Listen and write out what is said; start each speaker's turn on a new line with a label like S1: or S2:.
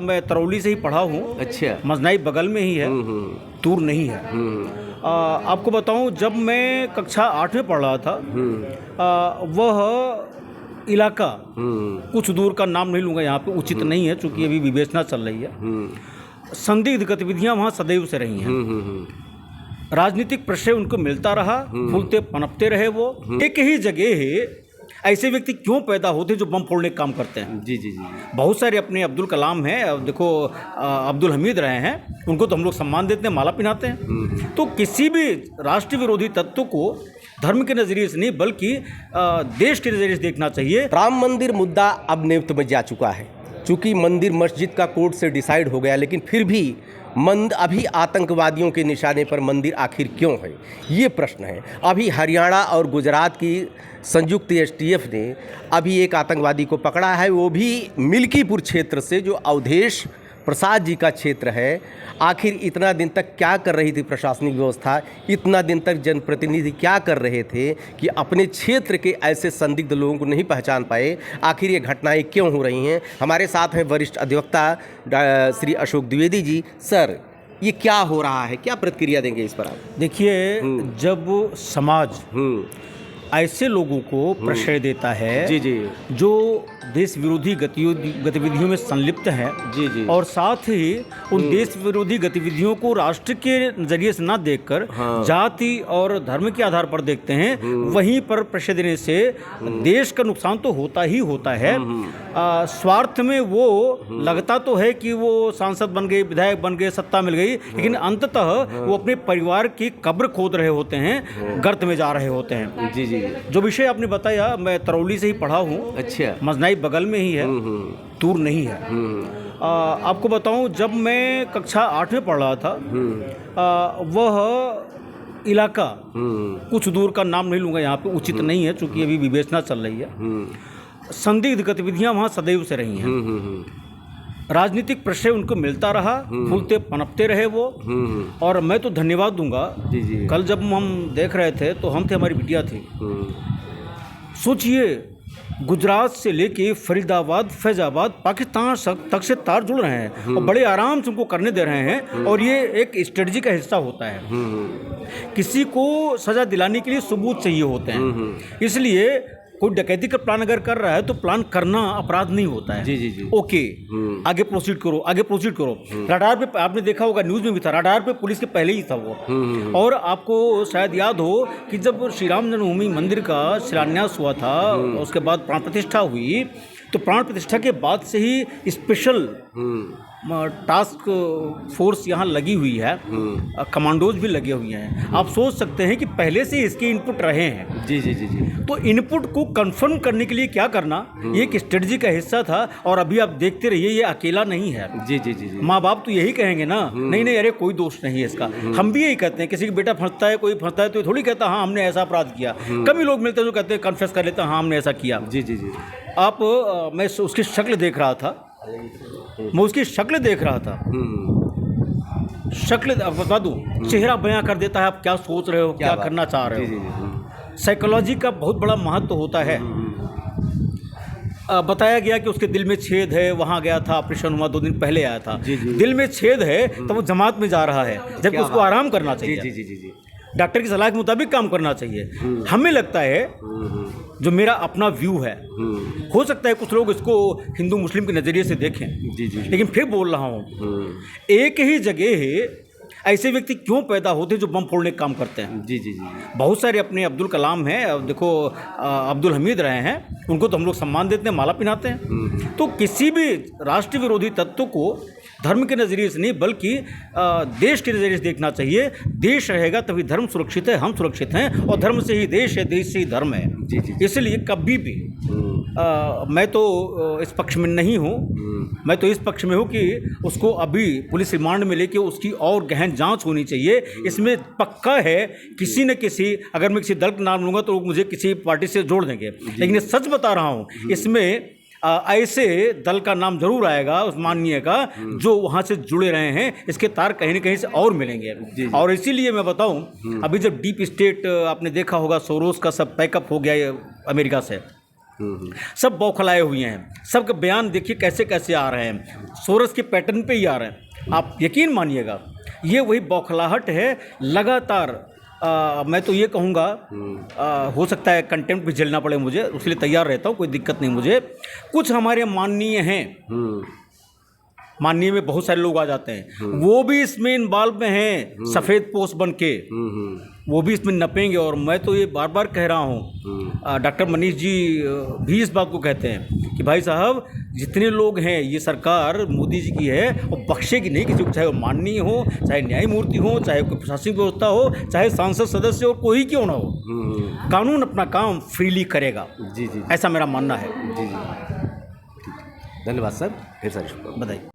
S1: मैं तरौली से ही पढ़ा हूँ।
S2: अच्छा।
S1: मजनाई बगल में ही है, दूर नहीं है। आपको बताऊँ, जब मैं कक्षा 8 में पढ़ रहा था, वह इलाका कुछ दूर का नाम नहीं लूँगा यहाँ पे, उचित नहीं है चूँकि अभी विवेचना चल रही है। संदिग्ध गतिविधियाँ वहाँ सदैव से रही हैं। राजनीतिक प्रश्रय उनको मिलता रहा, फूलते पनपते रहे। वो एक ही जगह है, ऐसे व्यक्ति क्यों पैदा होते जो बम फोड़ने का काम करते हैं।
S2: जी जी जी।
S1: बहुत सारे अपने अब्दुल कलाम हैं, अब देखो अब्दुल हमीद रहे हैं, उनको तो हम लोग सम्मान देते हैं, माला पहनाते हैं। तो किसी भी राष्ट्र विरोधी तत्व को धर्म के नज़रिए से नहीं बल्कि देश के नज़रिए से देखना चाहिए।
S2: राम मंदिर मुद्दा अब नेपथ्य में जा चुका है, चूँकि मंदिर मस्जिद का कोर्ट से डिसाइड हो गया, लेकिन फिर भी अभी आतंकवादियों के निशाने पर मंदिर आखिर क्यों है, ये प्रश्न है। अभी हरियाणा और गुजरात की संयुक्त एसटीएफ ने अभी एक आतंकवादी को पकड़ा है, वो भी मिल्कीपुर क्षेत्र से, जो अवधेश प्रसाद जी का क्षेत्र है। आखिर इतना दिन तक क्या कर रही थी प्रशासनिक व्यवस्था, इतना दिन तक जनप्रतिनिधि क्या कर रहे थे कि अपने क्षेत्र के ऐसे संदिग्ध लोगों को नहीं पहचान पाए। आखिर ये घटनाएं क्यों हो रही हैं। हमारे साथ हैं वरिष्ठ अधिवक्ता श्री अशोक द्विवेदी जी। सर, ये क्या हो रहा है, क्या प्रतिक्रिया देंगे इस पर आप?
S1: देखिए, जब समाज ऐसे लोगों को प्रश्रय देता है
S2: जी जी, जो
S1: देश विरोधी गतिविधियों में संलिप्त हैं,
S2: जी जी,
S1: और साथ ही उन देश विरोधी गतिविधियों को राष्ट्र के नजरिए से ना देखकर जाति और धर्म के आधार पर देखते हैं, वहीं पर प्रश्रय देने से देश का नुकसान तो होता ही होता है। स्वार्थ में वो लगता तो है कि वो सांसद बन गए, विधायक बन गए, सत्ता मिल गई, लेकिन अंततः वो अपने परिवार की कब्र खोद रहे होते हैं, गर्त में जा रहे होते हैं।
S2: जी जी।
S1: जो विषय आपने बताया, मैं तरौली से ही पढ़ा हूँ।
S2: अच्छा।
S1: मजनाई बगल में ही है, दूर नहीं है। आपको बताऊं, जब मैं कक्षा 8 में पढ़ रहा था, वह इलाका कुछ दूर का नाम नहीं लूँगा यहाँ पे, उचित नहीं है चूँकि अभी विवेचना चल रही है। संदिग्ध गतिविधियाँ वहाँ सदैव से रही हैं। राजनीतिक प्रश्रय उनको मिलता रहा, फूलते पनपते रहे वो। और मैं तो धन्यवाद दूंगा। जी। कल जब हम देख रहे थे तो हम थे, हमारी बिटिया थी। सोचिए, गुजरात से लेके फरीदाबाद, फैजाबाद, पाकिस्तान तक से तार जुड़ रहे हैं और बड़े आराम से उनको करने दे रहे हैं, और ये एक स्ट्रेटजी का हिस्सा होता है। किसी को सजा दिलाने के लिए सबूत चाहिए होते हैं, इसलिए कोई डकैती का प्लान अगर कर रहा है तो प्लान करना अपराध नहीं होता है। जी जी जी। ओके, आगे प्रोसीड करो, आगे प्रोसीड करो। रडार पे आपने देखा होगा, न्यूज़ में भी था, रडार पे पुलिस के पहले ही था वो। और आपको शायद याद हो कि जब श्री राम जन्मभूमि मंदिर का शिलान्यास हुआ था, उसके बाद प्राण प्रतिष्ठा हुई, तो प्राण प्रतिष्ठा के बाद से ही स्पेशल टास्क फोर्स यहाँ लगी हुई है, कमांडोज भी लगे हुए हैं। आप सोच सकते हैं कि पहले से इसके इनपुट रहे हैं। जी जी जी जी। तो इनपुट को कंफर्म करने के लिए क्या करना, ये एक स्ट्रेटजी का हिस्सा था। और अभी आप देखते रहिए, ये अकेला नहीं है। जी जी जी जी। माँ बाप तो यही कहेंगे ना, नहीं नहीं, अरे कोई दोष नहीं है इसका। हम भी यही कहते हैं, किसी का बेटा फंसता है, कोई फंसता है, तो थोड़ी कहता हाँ हमने ऐसा अपराध किया। कम ही लोग मिलते हैं जो कहते हैं, कन्फेस कर लेते हैं, हाँ हमने ऐसा किया। जी जी जी। मैं उसकी शक्ल देख रहा था, शक्ल बता दूं, चेहरा बयां कर देता है आप क्या सोच रहे हो, क्या करना चाह रहे हो। साइकोलॉजी का बहुत बड़ा महत्व होता है। बताया गया कि उसके दिल में छेद है, वहाँ गया था, ऑपरेशन हुआ, 2 दिन पहले आया था। दिल में छेद है तो वो जमात में जा रहा है, जबकि उसको आराम करना चाहिए। जी जी जी जी। डॉक्टर की सलाह के मुताबिक काम करना चाहिए। हमें लगता है, जो मेरा अपना व्यू है, हो सकता है कुछ लोग इसको हिंदू मुस्लिम के नज़रिए से देखें। जी जी। लेकिन फिर बोल रहा हूँ, एक ही जगह है, ऐसे व्यक्ति क्यों पैदा होते जो बम फोड़ने का काम करते हैं। जी जी जी। बहुत सारे अपने अब्दुल कलाम हैं, अब देखो अब्दुल हमीद रहे हैं, उनको तो हम लोग सम्मान देते हैं, माला पहनाते हैं। तो किसी भी राष्ट्र विरोधी तत्व को धर्म के नज़रिए से नहीं बल्कि देश के नज़रिए से देखना चाहिए। देश रहेगा तभी धर्म सुरक्षित है, हम सुरक्षित हैं, और धर्म से ही देश है, देश से ही धर्म है। जी जी। इसलिए कभी भी मैं तो इस पक्ष में नहीं हूँ। मैं तो इस पक्ष में हूँ कि उसको अभी पुलिस रिमांड में लेके उसकी और गहन जांच होनी चाहिए। इसमें पक्का है किसी न किसी, अगर मैं किसी दल का नाम लूँगा तो मुझे किसी पार्टी से जोड़ देंगे, लेकिन सच बता रहा हूँ, इसमें ऐसे दल का नाम जरूर आएगा उस माननीय का, जो वहाँ से जुड़े रहे हैं। इसके तार कहीं न कहीं से और मिलेंगे। और इसीलिए मैं बताऊँ, अभी जब डीप स्टेट आपने देखा होगा, सोरोस का सब पैकअप हो गया अमेरिका से, सब बौखलाए हुए हैं, सबके बयान देखिए कैसे कैसे आ रहे हैं, सोरस के पैटर्न पे ही आ रहे हैं। आप यकीन मानिएगा ये वही बौखलाहट है लगातार। मैं तो ये कहूँगा हो सकता है कंटेम्प्ट भी झेलना पड़े मुझे, उसके लिए तैयार रहता हूँ, कोई दिक्कत नहीं मुझे। कुछ हमारे माननीय हैं, माननीय में बहुत सारे लोग आ जाते हैं, वो भी इसमें इन्वॉल्व में हैं, सफ़ेद पोस्ट बन के वो भी इसमें नपेंगे। और मैं तो ये बार बार कह रहा हूँ, डॉक्टर मनीष जी भी इस बात को कहते हैं कि भाई साहब जितने लोग हैं ये सरकार मोदी जी की है और बख्शेगी नहीं किसी को, चाहे वो माननीय हो, चाहे न्यायमूर्ति हो, चाहे कोई प्रशासनिक व्यवस्था हो, चाहे सांसद सदस्य हो, कोई क्यों ना हो, कानून अपना काम फ्रीली करेगा।
S2: जी जी,
S1: ऐसा मेरा मानना है।
S2: जी जी, धन्यवाद सर, फिर सर
S1: बताइए।